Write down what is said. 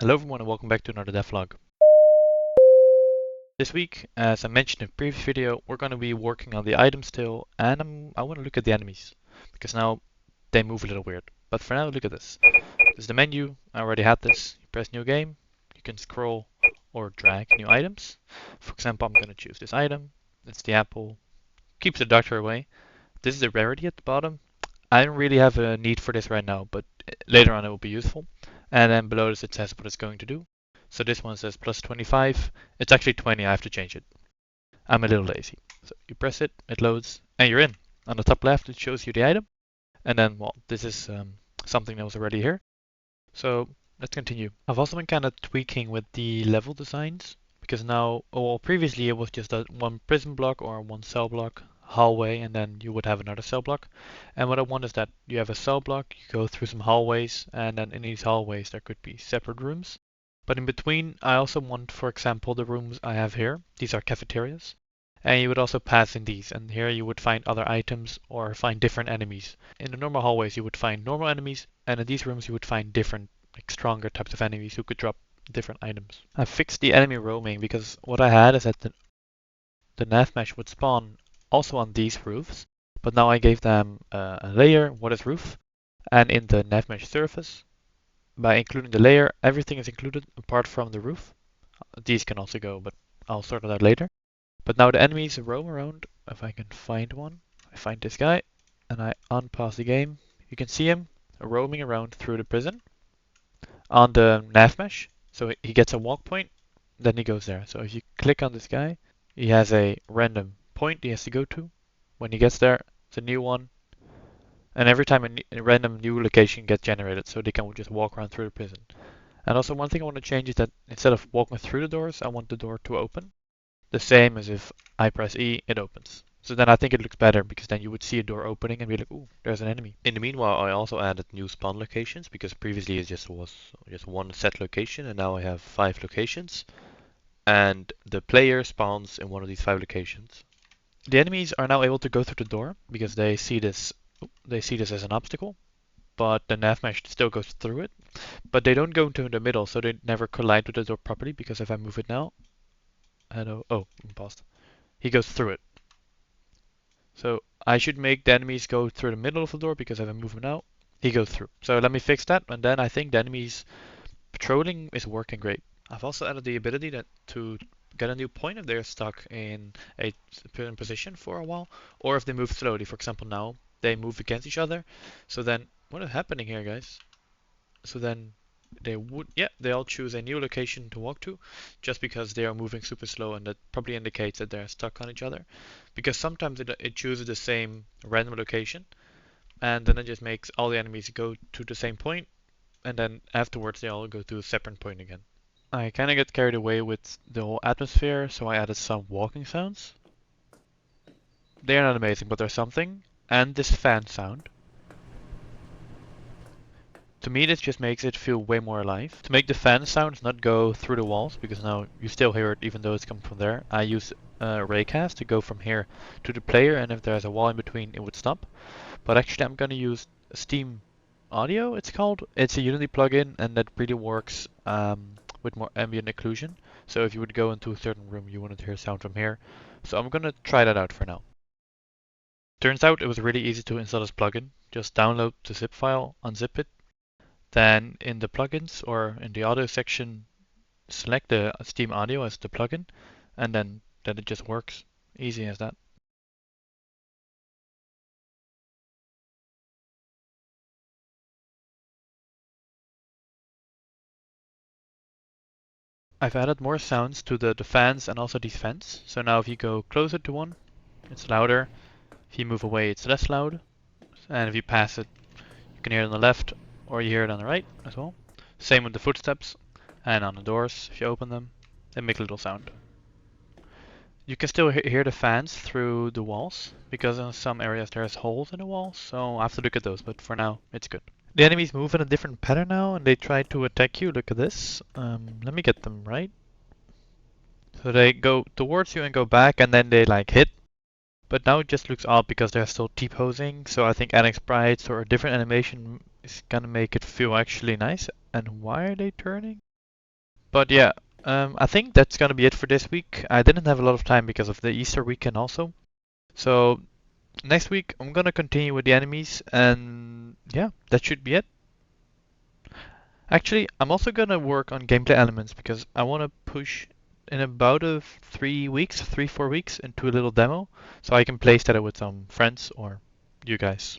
Hello everyone and welcome back to another devlog. This week, as I mentioned in the previous video, we're going to be working on the items still, and I want to look at the enemies, because now they move a little weird. But for now, look at this. This is the menu. I already had this. You press new game, you can scroll or drag new items. For example, I'm going to choose this item. It's the apple. Keeps the doctor away. This is the rarity at the bottom. I don't really have a need for this right now, but later on it will be useful. And then below this it says what it's going to do. So this one says plus 25. It's actually 20, I have to change it. I'm a little lazy. So you press it, it loads, and you're in. On the top left it shows you the item. And then, well, this is something that was already here. So let's continue. I've also been kind of tweaking with the level designs. Because now, well, previously it was just a one prison block or one cell block hallway, and then you would have another cell block. And what I want is that you have a cell block, you go through some hallways, and then in these hallways there could be separate rooms. But in between, I also want, for example, the rooms I have here. These are cafeterias. And you would also pass in these, and here you would find other items or find different enemies. In the normal hallways you would find normal enemies, and in these rooms you would find different, like stronger types of enemies who could drop different items. I fixed the enemy roaming because what I had is that the nav mesh would spawn also on these roofs, but now I gave them a layer, what is roof, and in the nav mesh surface, by including the layer, everything is included apart from the roof. These can also go, but I'll sort it out later. But now the enemies roam around. If I can find one, I find this guy, and I unpause the game. You can see him roaming around through the prison on the nav mesh. So he gets a walk point, then he goes there. So if you click on this guy, he has a random point he has to go to. When he gets there, it's a new one. And every time a random new location gets generated, so they can just walk around through the prison. And also one thing I want to change is that instead of walking through the doors, I want the door to open. The same as if I press E, it opens. So then I think it looks better because then you would see a door opening and be like, ooh, there's an enemy. In the meanwhile, I also added new spawn locations because previously it just was just one set location, and now I have 5 locations. And the player spawns in one of these 5 locations. The enemies are now able to go through the door because they see this as an obstacle, but the nav mesh still goes through it. But they don't go into the middle, so they never collide with the door properly, because if I move it now, I'm paused. He goes through it. So I should make the enemies go through the middle of the door, because if I move him now, he goes through. So let me fix that, and then I think the enemies patrolling is working great. I've also added the ability that to get a new point if they're stuck in a certain position for a while, or if they move slowly. For example, now they move against each other. So then, what is happening here, guys? So then they all choose a new location to walk to, just because they are moving super slow, and that probably indicates that they're stuck on each other. Because sometimes it chooses the same random location, and then it just makes all the enemies go to the same point, and then afterwards they all go to a separate point again. I kind of get carried away with the whole atmosphere, so I added some walking sounds. They are not amazing, but they're something. And this fan sound. To me, this just makes it feel way more alive. To make the fan sounds not go through the walls, because now you still hear it even though it's coming from there, I use raycast to go from here to the player, and if there's a wall in between, it would stop. But actually, I'm going to use Steam Audio, it's called. It's a Unity plugin, and that really works with more ambient occlusion. So if you would go into a certain room, you wanted to hear sound from here. So I'm gonna try that out for now. Turns out it was really easy to install this plugin. Just download the zip file, unzip it. Then in the plugins or in the audio section, select the Steam Audio as the plugin, and then it just works. Easy as that. I've added more sounds to the fans and also these vents. So now if you go closer to one, it's louder. If you move away, it's less loud. And if you pass it, you can hear it on the left, or you hear it on the right as well. Same with the footsteps, and on the doors, if you open them, they make a little sound. You can still hear the fans through the walls, because in some areas there's holes in the walls, so I have to look at those, but for now, it's good. The enemies move in a different pattern now, and they try to attack you. Look at this. Let me get them right. So they go towards you and go back, and then they like hit. But now it just looks odd because they're still T-posing, so I think adding sprites or a different animation is gonna make it feel actually nice. And why are they turning? But yeah, I think that's gonna be it for this week. I didn't have a lot of time because of the Easter weekend also. So next week I'm gonna continue with the enemies, and yeah, that should be it. Actually, I'm also gonna work on gameplay elements because I want to push in about 3 weeks, 4 weeks into a little demo, so I can play that with some friends or you guys.